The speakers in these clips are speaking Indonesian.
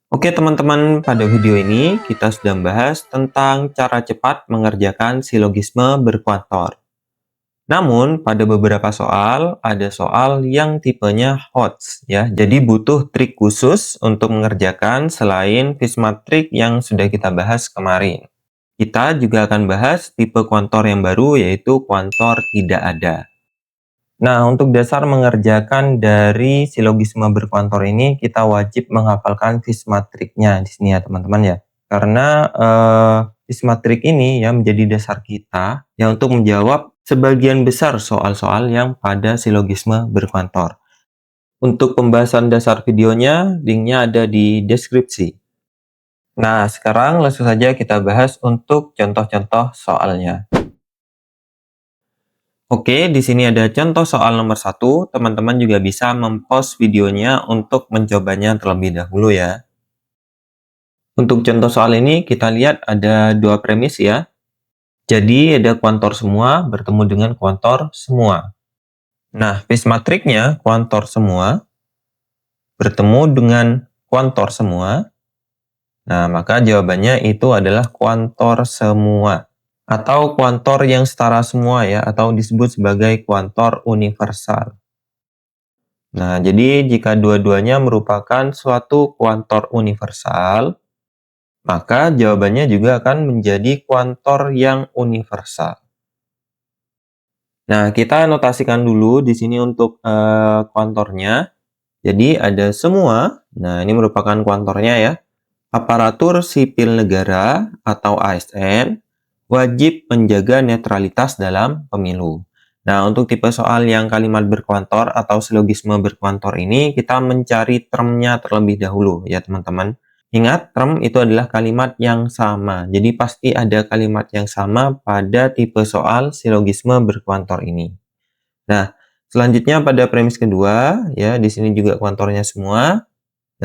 Oke teman-teman, pada video ini kita sudah membahas tentang cara cepat mengerjakan silogisme berkuantor. Namun, pada beberapa soal, ada soal yang tipenya HOTS ya. Jadi butuh trik khusus untuk mengerjakan selain Fismatrik yang sudah kita bahas kemarin. Kita juga akan bahas tipe kuantor yang baru, yaitu kuantor tidak ada. Nah, untuk dasar mengerjakan dari silogisme berkuantor ini, kita wajib menghafalkan Fismatriknya di sini ya, teman-teman ya. Karena Fismatrik ini ya menjadi dasar kita ya untuk menjawab sebagian besar soal-soal yang pada silogisme berkuantor. Untuk pembahasan dasar videonya, linknya ada di deskripsi. Nah, sekarang langsung saja kita bahas untuk contoh-contoh soalnya. Oke, di sini ada contoh soal nomor 1. Teman-teman juga bisa mempost videonya untuk mencobanya terlebih dahulu ya. Untuk contoh soal ini, kita lihat ada dua premis ya. Jadi, ada kuantor semua bertemu dengan kuantor semua. Nah, Fismatriknya kuantor semua bertemu dengan kuantor semua. Nah, maka jawabannya itu adalah kuantor semua. Atau kuantor yang setara semua ya, atau disebut sebagai kuantor universal. Nah, jadi jika dua-duanya merupakan suatu kuantor universal, maka jawabannya juga akan menjadi kuantor yang universal. Nah, kita notasikan dulu di sini untuk kuantornya. Jadi ada semua, nah ini merupakan kuantornya ya. Aparatur sipil negara atau ASN wajib menjaga netralitas dalam pemilu. Nah, untuk tipe soal yang kalimat berkuantor atau silogisme berkuantor ini, kita mencari termnya terlebih dahulu ya teman-teman. Ingat, term itu adalah kalimat yang sama. Jadi pasti ada kalimat yang sama pada tipe soal silogisme berkuantor ini. Nah, selanjutnya pada premis kedua, ya di sini juga kuantornya semua.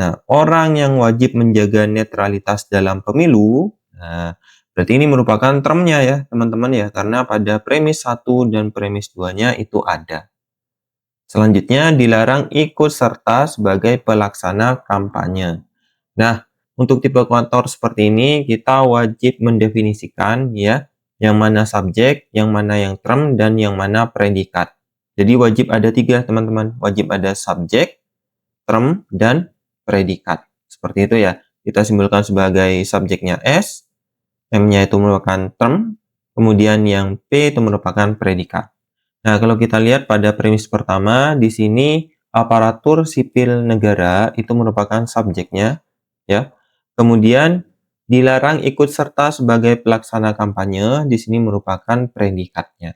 Nah, orang yang wajib menjaga netralitas dalam pemilu, nah, berarti ini merupakan termnya ya, teman-teman ya, karena pada premis 1 dan premis 2-nya itu ada. Selanjutnya, dilarang ikut serta sebagai pelaksana kampanye. Nah, untuk tipe kuantor seperti ini, kita wajib mendefinisikan ya, yang mana subjek, yang mana yang term, dan yang mana predikat. Jadi wajib ada 3, teman-teman. Wajib ada subjek, term, dan predikat. Seperti itu ya. Kita simbolkan sebagai subjeknya S, M-nya itu merupakan term, kemudian yang P itu merupakan predikat. Nah, kalau kita lihat pada premis pertama, di sini aparatur sipil negara itu merupakan subjeknya, ya. Kemudian dilarang ikut serta sebagai pelaksana kampanye, di sini merupakan predikatnya.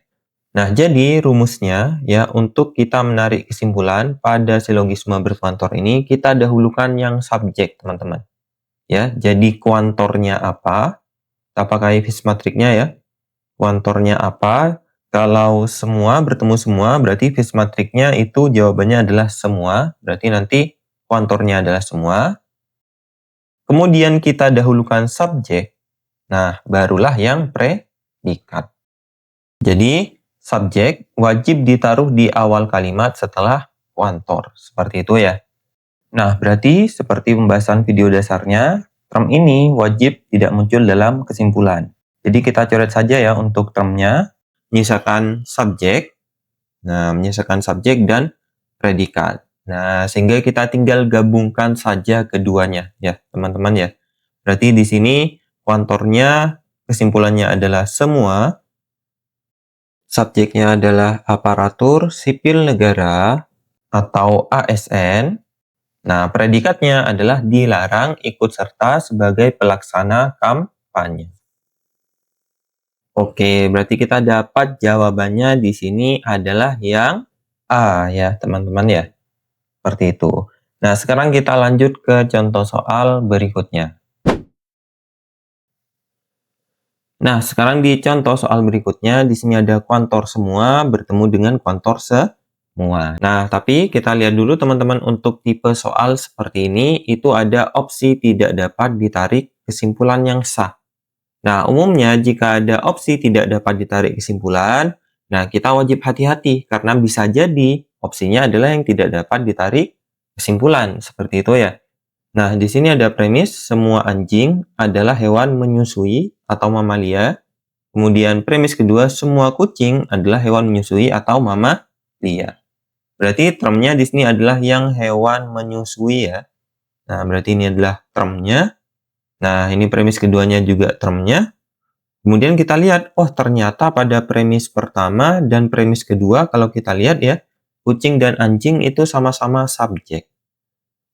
Nah, jadi rumusnya ya untuk kita menarik kesimpulan pada silogisme berkuantor ini kita dahulukan yang subjek, teman-teman. Ya, jadi kuantornya apa? Kita pakai Fismatriknya ya. Kuantornya apa? Kalau semua bertemu semua berarti Fismatriknya itu jawabannya adalah semua. Berarti nanti kuantornya adalah semua. Kemudian kita dahulukan subjek. Nah, barulah yang predikat. Jadi, subjek wajib ditaruh di awal kalimat setelah kuantor. Seperti itu ya. Nah, berarti seperti pembahasan video dasarnya, term ini wajib tidak muncul dalam kesimpulan. Jadi kita coret saja ya untuk termnya, menyisakan subjek. Nah, menyisakan subjek dan predikat. Nah, sehingga kita tinggal gabungkan saja keduanya ya, teman-teman ya. Berarti di sini kuantornya kesimpulannya adalah semua. Subjeknya adalah aparatur sipil negara atau ASN. Nah, predikatnya adalah dilarang ikut serta sebagai pelaksana kampanye. Oke, berarti kita dapat jawabannya di sini adalah yang A ya, teman-teman ya. Seperti itu. Nah, sekarang kita lanjut ke contoh soal berikutnya. Nah, sekarang di contoh soal berikutnya, di sini ada kuantor semua bertemu dengan kuantor semua. Nah, tapi kita lihat dulu teman-teman untuk tipe soal seperti ini, itu ada opsi tidak dapat ditarik kesimpulan yang sah. Nah, umumnya jika ada opsi tidak dapat ditarik kesimpulan, nah kita wajib hati-hati karena bisa jadi opsinya adalah yang tidak dapat ditarik kesimpulan. Seperti itu ya. Nah, di sini ada premis semua anjing adalah hewan menyusui atau mamalia. Kemudian premis kedua, semua kucing adalah hewan menyusui atau mamalia. Berarti termnya di sini adalah yang hewan menyusui ya. Nah, berarti ini adalah termnya. Nah, ini premis keduanya juga termnya. Kemudian kita lihat, oh ternyata pada premis pertama dan premis kedua kalau kita lihat ya, kucing dan anjing itu sama-sama subjek.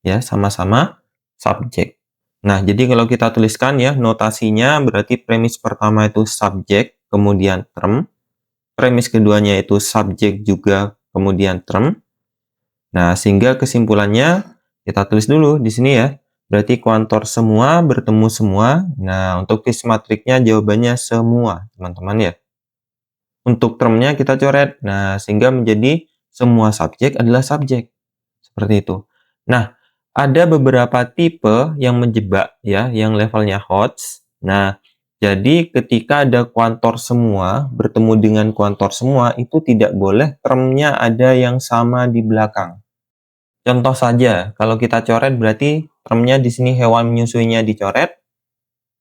Ya, sama-sama subjek. Nah, jadi kalau kita tuliskan ya, notasinya berarti premis pertama itu subjek, kemudian term. Premis keduanya itu subjek juga, kemudian term. Nah, sehingga kesimpulannya kita tulis dulu di sini ya. Berarti kuantor semua bertemu semua. Nah, untuk case matriknya jawabannya semua, teman-teman ya. Untuk termnya kita coret. Nah, sehingga menjadi semua subjek adalah subjek. Seperti itu. Nah, ada beberapa tipe yang menjebak ya, yang levelnya HOTS. Nah, jadi ketika ada kuantor semua bertemu dengan kuantor semua, itu tidak boleh termnya ada yang sama di belakang. Contoh saja, kalau kita coret berarti termnya di sini hewan menyusuinya dicoret.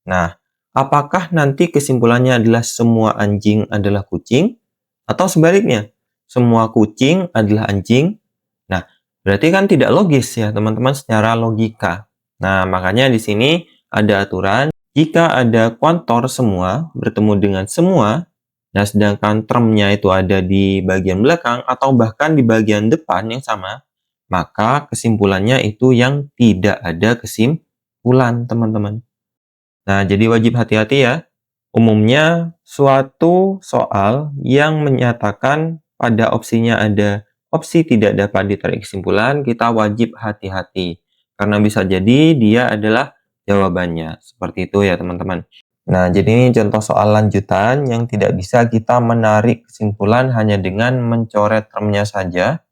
Nah, apakah nanti kesimpulannya adalah semua anjing adalah kucing? Atau sebaliknya, semua kucing adalah anjing? Nah, berarti kan tidak logis ya teman-teman secara logika. Nah, makanya di sini ada aturan, jika ada kuantor semua bertemu dengan semua, nah sedangkan termnya itu ada di bagian belakang atau bahkan di bagian depan yang sama, maka kesimpulannya itu yang tidak ada kesimpulan, teman-teman. Nah, jadi wajib hati-hati ya. Umumnya, suatu soal yang menyatakan pada opsinya ada opsi tidak dapat ditarik kesimpulan, kita wajib hati-hati. Karena bisa jadi dia adalah jawabannya. Seperti itu ya, teman-teman. Nah, jadi ini contoh soal lanjutan yang tidak bisa kita menarik kesimpulan hanya dengan mencoret termnya saja.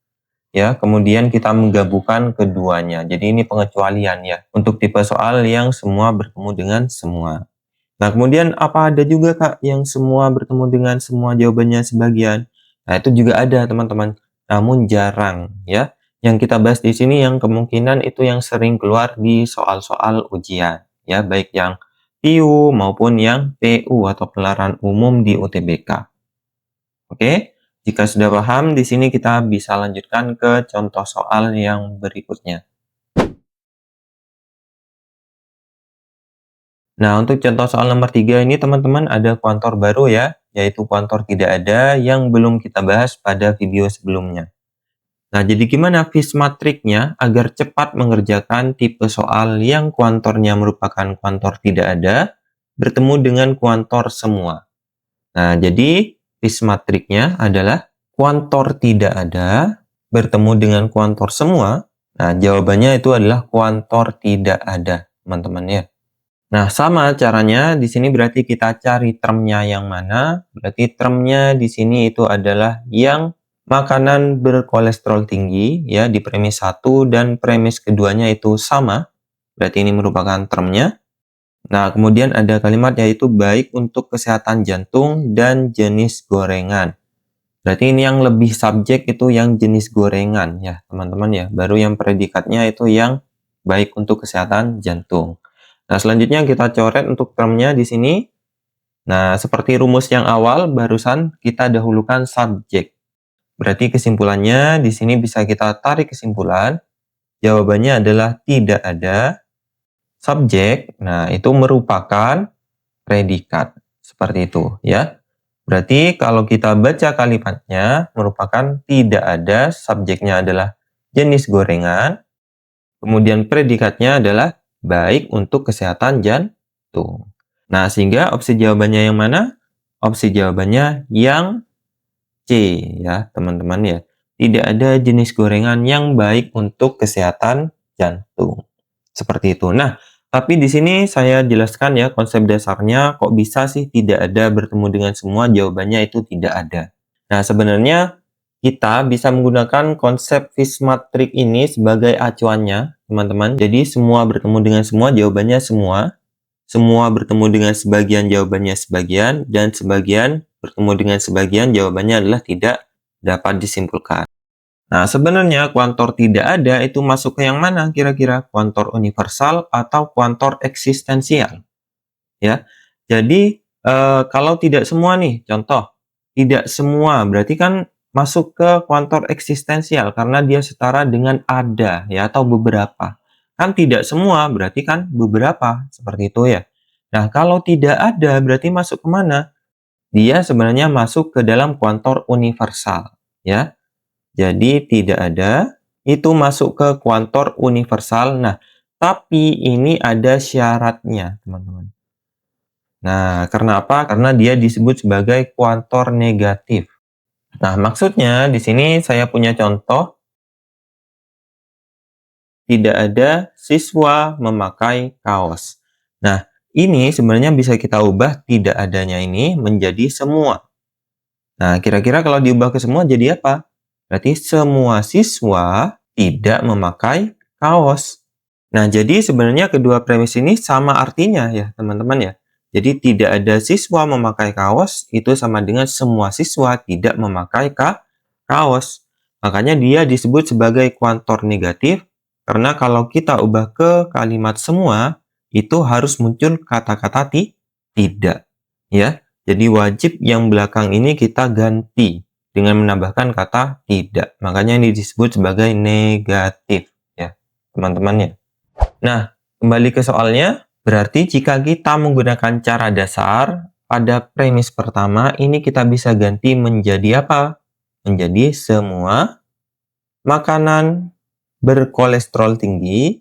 Ya, kemudian kita menggabungkan keduanya. Jadi ini pengecualian ya, untuk tipe soal yang semua bertemu dengan semua. Nah, kemudian apa ada juga Kak yang semua bertemu dengan semua jawabannya sebagian? Nah, itu juga ada teman-teman, namun jarang ya. Yang kita bahas di sini yang kemungkinan itu yang sering keluar di soal-soal ujian ya, baik yang PIU maupun yang PU atau pelajaran umum di UTBK. Oke, jika sudah paham, di sini kita bisa lanjutkan ke contoh soal yang berikutnya. Nah, untuk contoh soal nomor 3 ini teman-teman ada kuantor baru ya, yaitu kuantor tidak ada yang belum kita bahas pada video sebelumnya. Nah, jadi gimana fis matriknya agar cepat mengerjakan tipe soal yang kuantornya merupakan kuantor tidak ada bertemu dengan kuantor semua. Nah, jadi fis matriknya adalah kuantor tidak ada bertemu dengan kuantor semua. Nah, jawabannya itu adalah kuantor tidak ada, teman-teman ya. Nah, sama caranya di sini berarti kita cari termnya yang mana. Berarti termnya di sini itu adalah yang makanan berkolesterol tinggi ya di premis 1 dan premis keduanya itu sama. Berarti ini merupakan termnya. Nah, kemudian ada kalimat yaitu baik untuk kesehatan jantung dan jenis gorengan. Berarti ini yang lebih subjek itu yang jenis gorengan ya, teman-teman ya. Baru yang predikatnya itu yang baik untuk kesehatan jantung. Nah, selanjutnya kita coret untuk termnya di sini. Nah, seperti rumus yang awal barusan kita dahulukan subjek. Berarti kesimpulannya di sini bisa kita tarik kesimpulan. Jawabannya adalah tidak ada subjek. Nah, itu merupakan predikat. Seperti itu ya. Berarti kalau kita baca kalimatnya merupakan tidak ada, subjeknya adalah jenis gorengan. Kemudian predikatnya adalah baik untuk kesehatan jantung. Nah, sehingga opsi jawabannya yang mana? Opsi jawabannya yang C ya, teman-teman ya. Tidak ada jenis gorengan yang baik untuk kesehatan jantung. Seperti itu. Nah, tapi di sini saya jelaskan ya konsep dasarnya kok bisa sih tidak ada bertemu dengan semua, jawabannya itu tidak ada. Nah, sebenarnya kita bisa menggunakan konsep fis matrix ini sebagai acuannya, teman-teman. Jadi semua bertemu dengan semua, jawabannya semua. Semua bertemu dengan sebagian, jawabannya sebagian. Dan sebagian bertemu dengan sebagian, jawabannya adalah tidak dapat disimpulkan. Nah, sebenarnya kuantor tidak ada itu masuk ke yang mana kira-kira? Kuantor universal atau kuantor eksistensial? Ya. Jadi, kalau tidak semua nih, contoh, tidak semua berarti kan masuk ke kuantor eksistensial karena dia setara dengan ada ya atau beberapa. Kan tidak semua berarti kan beberapa, seperti itu ya. Nah, kalau tidak ada berarti masuk ke mana? Dia sebenarnya masuk ke dalam kuantor universal ya. Jadi tidak ada, itu masuk ke kuantor universal. Nah, tapi ini ada syaratnya, teman-teman. Nah, karena apa? Karena dia disebut sebagai kuantor negatif. Nah, maksudnya di sini saya punya contoh, tidak ada siswa memakai kaos. Nah, ini sebenarnya bisa kita ubah tidak adanya ini menjadi semua. Nah, kira-kira kalau diubah ke semua jadi apa? Berarti semua siswa tidak memakai kaos. Nah, jadi sebenarnya kedua premis ini sama artinya ya, teman-teman ya. Jadi tidak ada siswa memakai kaos itu sama dengan semua siswa tidak memakai kaos. Makanya dia disebut sebagai kuantor negatif karena kalau kita ubah ke kalimat semua itu harus muncul kata-kata tidak ya. Jadi wajib yang belakang ini kita ganti dengan menambahkan kata tidak. Makanya ini disebut sebagai negatif ya, teman-teman ya. Nah, kembali ke soalnya, berarti jika kita menggunakan cara dasar, pada premis pertama ini kita bisa ganti menjadi apa? Menjadi semua makanan berkolesterol tinggi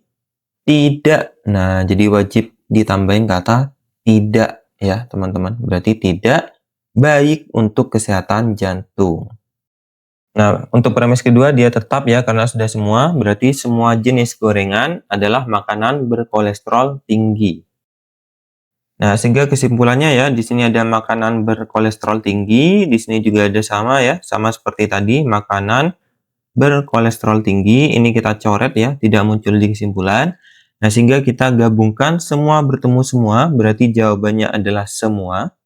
tidak. Nah, jadi wajib ditambahin kata tidak ya, teman-teman. Berarti tidak baik untuk kesehatan jantung. Nah, untuk premis kedua dia tetap ya karena sudah semua, berarti semua jenis gorengan adalah makanan berkolesterol tinggi. Nah, sehingga kesimpulannya ya, di sini ada makanan berkolesterol tinggi, di sini juga ada sama ya, sama seperti tadi, makanan berkolesterol tinggi, ini kita coret ya, tidak muncul di kesimpulan. Nah, sehingga kita gabungkan semua bertemu semua, berarti jawabannya adalah semua.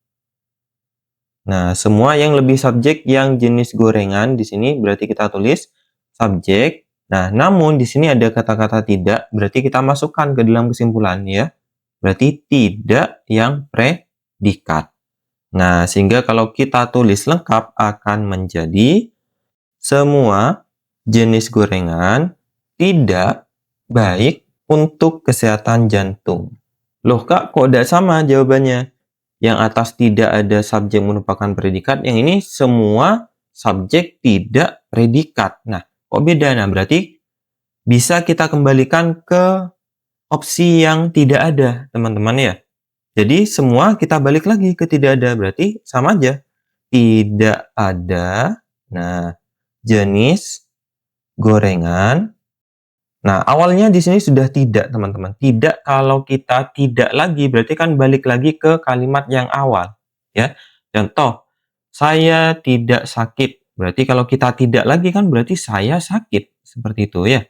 Nah, semua yang lebih subjek yang jenis gorengan di sini berarti kita tulis subjek. Nah, namun di sini ada kata-kata tidak, berarti kita masukkan ke dalam kesimpulan ya. Berarti tidak yang predikat. Nah, sehingga kalau kita tulis lengkap akan menjadi semua jenis gorengan tidak baik untuk kesehatan jantung. Loh Kak, kok tidak sama jawabannya? Yang atas tidak ada subjek merupakan predikat, yang ini semua subjek tidak predikat. Nah, kok beda? Nah, berarti bisa kita kembalikan ke opsi yang tidak ada, teman-teman ya. Jadi semua kita balik lagi ke tidak ada, berarti sama aja. Tidak ada, nah, jenis gorengan. Nah, awalnya di sini sudah tidak, teman-teman. Tidak kalau kita tidak lagi, berarti kan balik lagi ke kalimat yang awal. Ya, contoh, saya tidak sakit. Berarti kalau kita tidak lagi kan berarti saya sakit. Seperti itu ya.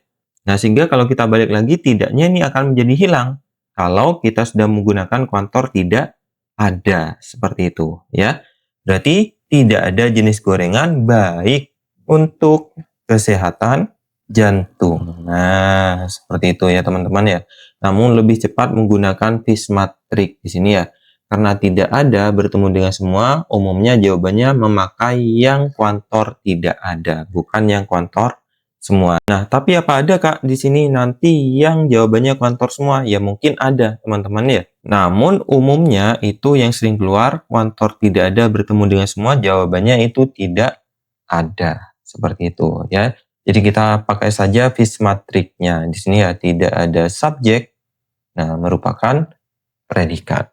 Nah, sehingga kalau kita balik lagi, tidaknya ini akan menjadi hilang. Kalau kita sudah menggunakan kuantor tidak ada. Seperti itu ya. Berarti tidak ada jenis gorengan baik untuk kesehatan jantung. Nah, seperti itu ya teman-teman ya. Namun lebih cepat menggunakan Fismatrik di sini ya. Karena tidak ada bertemu dengan semua, umumnya jawabannya memakai yang kuantor tidak ada, bukan yang kuantor semua. Nah, tapi apa ada Kak di sini nanti yang jawabannya kuantor semua? Ya mungkin ada teman-teman ya. Namun umumnya itu yang sering keluar kuantor tidak ada bertemu dengan semua, jawabannya itu tidak ada. Seperti itu ya. Jadi kita pakai saja Fismatriknya. Di sini ya tidak ada subjek. Nah, merupakan predikat.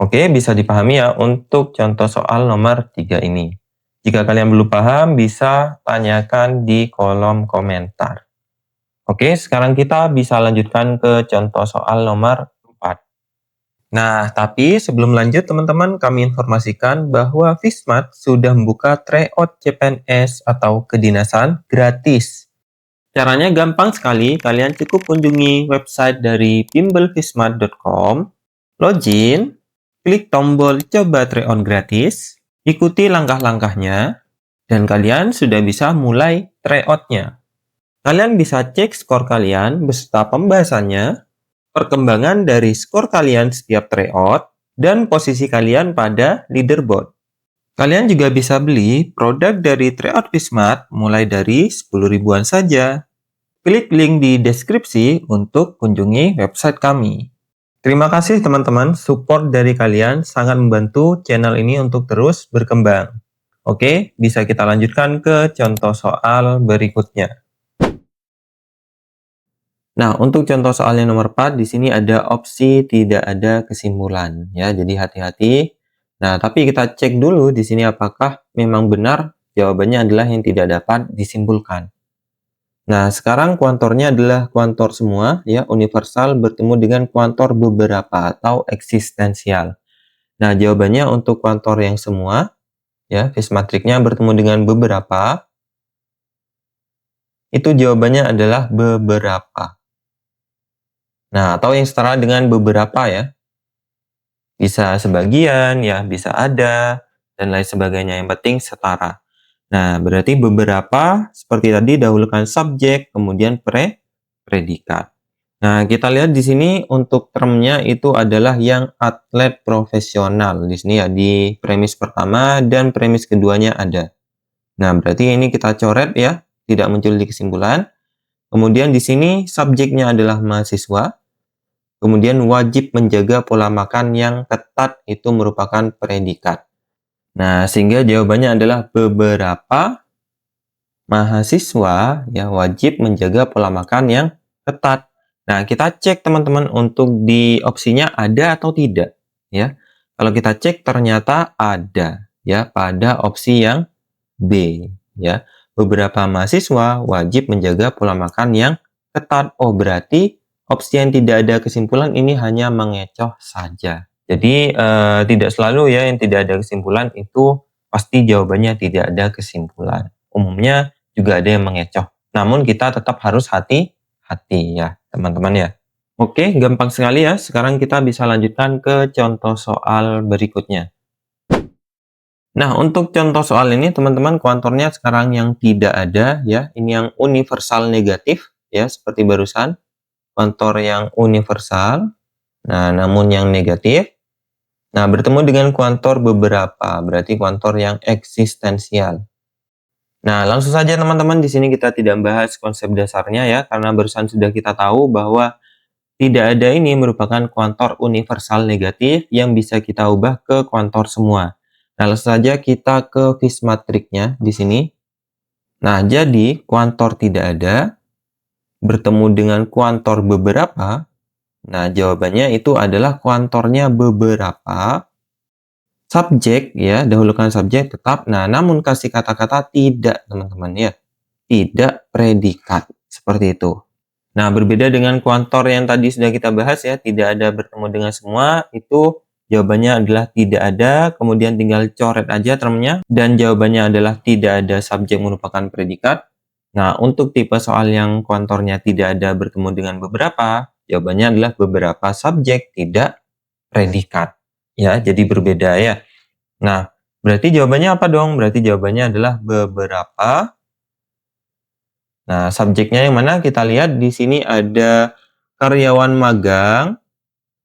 Oke, bisa dipahami ya untuk contoh soal nomor 3 ini. Jika kalian belum paham, bisa tanyakan di kolom komentar. Oke, sekarang kita bisa lanjutkan ke contoh soal nomor 4. Nah, tapi sebelum lanjut teman-teman, kami informasikan bahwa Fismat sudah membuka tryout CPNS atau kedinasan gratis. Caranya gampang sekali, kalian cukup kunjungi website dari bimbelfismat.com, login, klik tombol coba tryout gratis, ikuti langkah-langkahnya, Dan kalian sudah bisa mulai tryout-nya. Kalian bisa cek skor kalian beserta pembahasannya, perkembangan dari skor kalian setiap tryout, dan posisi kalian pada leaderboard. Kalian juga bisa beli produk dari tryout Vismart mulai dari 10 ribuan saja. Klik link di deskripsi untuk kunjungi website kami. Terima kasih teman-teman, support dari kalian sangat membantu channel ini untuk terus berkembang. Oke, bisa kita lanjutkan ke contoh soal berikutnya. Nah, untuk contoh soal yang nomor 4, di sini ada opsi tidak ada kesimpulan. Ya, jadi hati-hati. Nah, tapi kita cek dulu di sini apakah memang benar jawabannya adalah yang tidak dapat disimpulkan. Nah, sekarang kuantornya adalah kuantor semua, ya, universal bertemu dengan kuantor beberapa atau eksistensial. Nah, jawabannya untuk kuantor yang semua, ya, Vismatrixnya bertemu dengan beberapa, itu jawabannya adalah beberapa. Nah, atau yang setara dengan beberapa ya. Bisa sebagian, ya, bisa ada, dan lain sebagainya. Yang penting setara. Nah, berarti beberapa seperti tadi dahulukan subjek, kemudian predikat. Nah, kita lihat di sini untuk termnya itu adalah yang atlet profesional. Di sini ya, di premis pertama dan premis keduanya ada. Nah, berarti ini kita coret ya, tidak muncul di kesimpulan. Kemudian di sini subjeknya adalah mahasiswa. Kemudian wajib menjaga pola makan yang ketat itu merupakan predikat. Nah, sehingga jawabannya adalah beberapa mahasiswa ya wajib menjaga pola makan yang ketat. Nah, kita cek teman-teman untuk di opsinya ada atau tidak ya. Kalau kita cek ternyata ada ya pada opsi yang B ya. Beberapa mahasiswa wajib menjaga pola makan yang ketat. Oh, berarti opsi yang tidak ada kesimpulan ini hanya mengecoh saja. Jadi tidak selalu ya yang tidak ada kesimpulan itu pasti jawabannya tidak ada kesimpulan. Umumnya juga ada yang mengecoh. Namun kita tetap harus hati-hati ya teman-teman ya. Oke, gampang sekali ya. Sekarang kita bisa lanjutkan ke contoh soal berikutnya. Nah, untuk contoh soal ini teman-teman kuantornya sekarang yang tidak ada ya. Ini yang universal negatif ya seperti barusan. Kuantor yang universal. Nah, namun yang negatif. Nah, bertemu dengan kuantor beberapa, berarti kuantor yang eksistensial. Nah, langsung saja teman-teman, di sini kita tidak bahas konsep dasarnya ya, karena barusan sudah kita tahu bahwa tidak ada ini merupakan kuantor universal negatif yang bisa kita ubah ke kuantor semua. Nah, langsung saja kita ke Vismatrixnya di sini. Nah, jadi kuantor tidak ada bertemu dengan kuantor beberapa. Nah, jawabannya itu adalah kuantornya beberapa. Subjek ya, dahulukan subjek tetap. Nah, namun kasih kata-kata tidak, teman-teman ya. Tidak predikat. Seperti itu. Nah, berbeda dengan kuantor yang tadi sudah kita bahas ya, tidak ada bertemu dengan semua, itu jawabannya adalah tidak ada, kemudian tinggal coret aja termnya, dan jawabannya adalah tidak ada subjek merupakan predikat. Nah, untuk tipe soal yang kuantornya tidak ada bertemu dengan beberapa, jawabannya adalah beberapa subjek, tidak predikat. Ya, jadi berbeda ya. Nah, berarti jawabannya apa dong? Berarti jawabannya adalah beberapa. Nah, subjeknya yang mana? Kita lihat di sini ada karyawan magang.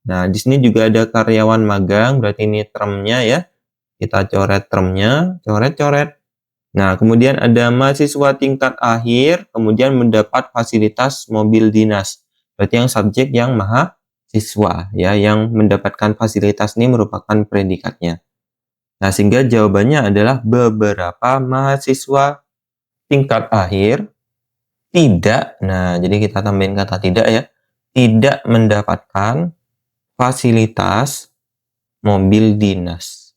Nah, di sini juga ada karyawan magang, berarti ini termnya ya. Kita coret termnya, coret-coret. Nah, kemudian ada mahasiswa tingkat akhir, kemudian mendapat fasilitas mobil dinas. Berarti yang subjek yang mahasiswa ya, yang mendapatkan fasilitas ini merupakan predikatnya. Nah, sehingga jawabannya adalah beberapa mahasiswa tingkat akhir tidak. Nah, jadi kita tambahin kata tidak ya. Tidak mendapatkan fasilitas mobil dinas.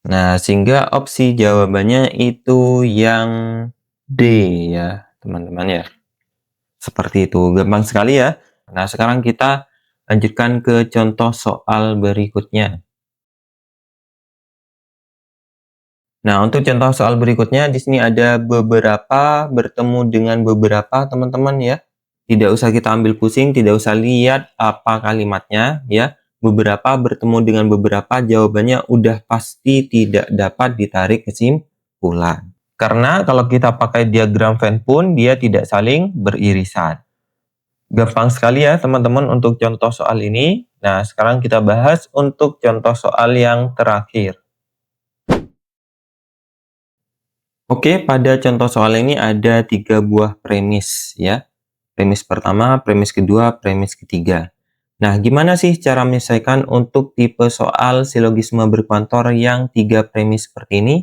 Nah, sehingga opsi jawabannya itu yang D ya, teman-teman ya. Seperti itu, gampang sekali ya. Nah, sekarang kita lanjutkan ke contoh soal berikutnya. Nah, untuk contoh soal berikutnya di sini ada beberapa bertemu dengan beberapa, teman-teman ya. Tidak usah kita ambil pusing, tidak usah lihat apa kalimatnya ya. Beberapa bertemu dengan beberapa, jawabannya udah pasti tidak dapat ditarik kesimpulan. Karena kalau kita pakai diagram Venn pun dia tidak saling beririsan. Gampang sekali ya teman-teman untuk contoh soal ini. Nah, sekarang kita bahas untuk contoh soal yang terakhir. Oke, pada contoh soal ini ada 3 buah premis ya. Premis pertama, premis kedua, premis ketiga. Nah, gimana sih cara menyelesaikan untuk tipe soal silogisme berkuantor yang 3 premis seperti ini?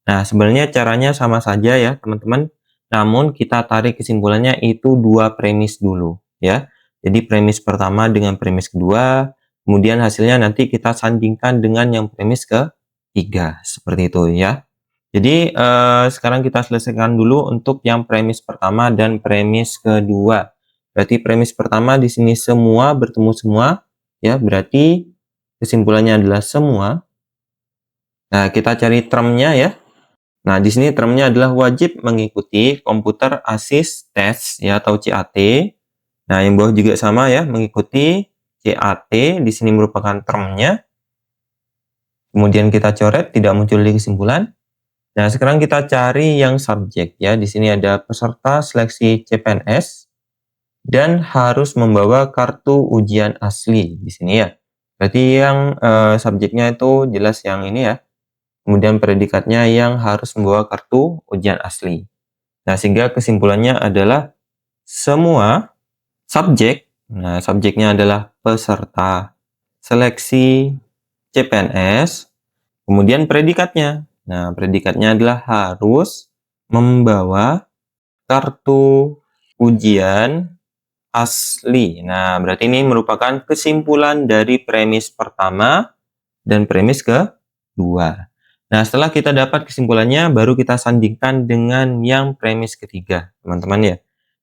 Nah, sebenarnya caranya sama saja ya, teman-teman. Namun, kita tarik kesimpulannya itu 2 premis dulu, ya. Jadi, premis pertama dengan premis kedua, kemudian hasilnya nanti kita sandingkan dengan yang premis ketiga, seperti itu ya. Jadi, sekarang kita selesaikan dulu untuk yang premis pertama dan premis kedua. Berarti premis pertama di sini semua bertemu semua, ya, berarti kesimpulannya adalah semua. Nah, kita cari termnya ya. Nah, di sini termnya adalah wajib mengikuti Computer Assist Test ya atau CAT. Nah, yang bawah juga sama ya, mengikuti CAT. Di sini merupakan termnya. Kemudian kita coret, tidak muncul di kesimpulan. Nah, sekarang kita cari yang subjek ya. Di sini ada peserta seleksi CPNS dan harus membawa kartu ujian asli di sini ya. Berarti yang subjeknya itu jelas yang ini ya. Kemudian predikatnya yang harus membawa kartu ujian asli. Nah, sehingga kesimpulannya adalah semua subjek, nah subjeknya adalah peserta seleksi CPNS, kemudian predikatnya. Nah, predikatnya adalah harus membawa kartu ujian asli. Nah, berarti ini merupakan kesimpulan dari premis pertama dan premis kedua. Nah, setelah kita dapat kesimpulannya, baru kita sandingkan dengan yang premis ketiga, teman-teman ya.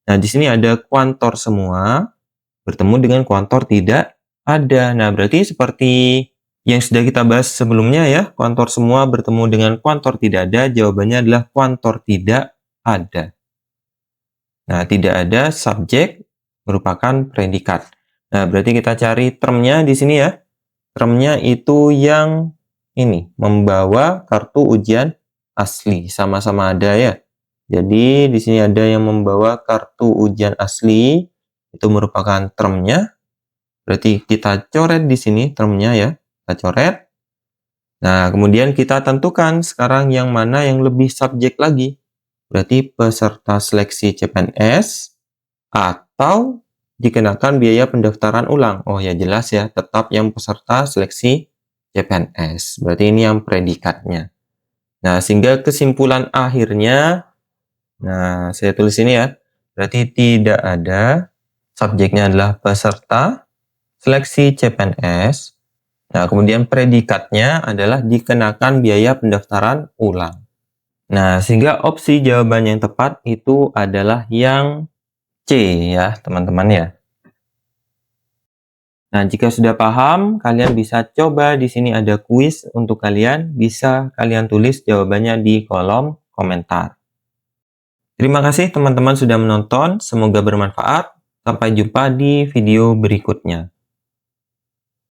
Nah, di sini ada kuantor semua bertemu dengan kuantor tidak ada. Nah, berarti seperti yang sudah kita bahas sebelumnya ya, kuantor semua bertemu dengan kuantor tidak ada, jawabannya adalah kuantor tidak ada. Nah, tidak ada subjek merupakan predikat. Nah, berarti kita cari termnya di sini ya. Termnya itu yang ini, membawa kartu ujian asli, sama-sama ada ya. Jadi di sini ada yang membawa kartu ujian asli, itu merupakan termnya. Berarti kita coret di sini termnya ya, kita coret. Nah, kemudian kita tentukan sekarang yang mana yang lebih subjek lagi. Berarti peserta seleksi CPNS atau dikenakan biaya pendaftaran ulang. Oh ya jelas ya, tetap yang peserta seleksi CPNS. Berarti ini yang predikatnya. Nah, sehingga kesimpulan akhirnya, nah saya tulis ini ya, berarti tidak ada, subjeknya adalah peserta seleksi CPNS. Nah, kemudian predikatnya adalah dikenakan biaya pendaftaran ulang. Nah, sehingga opsi jawaban yang tepat itu adalah yang C ya, teman-teman ya. Nah, jika sudah paham, kalian bisa coba di sini ada kuis untuk kalian, bisa kalian tulis jawabannya di kolom komentar. Terima kasih teman-teman sudah menonton, semoga bermanfaat. Sampai jumpa di video berikutnya.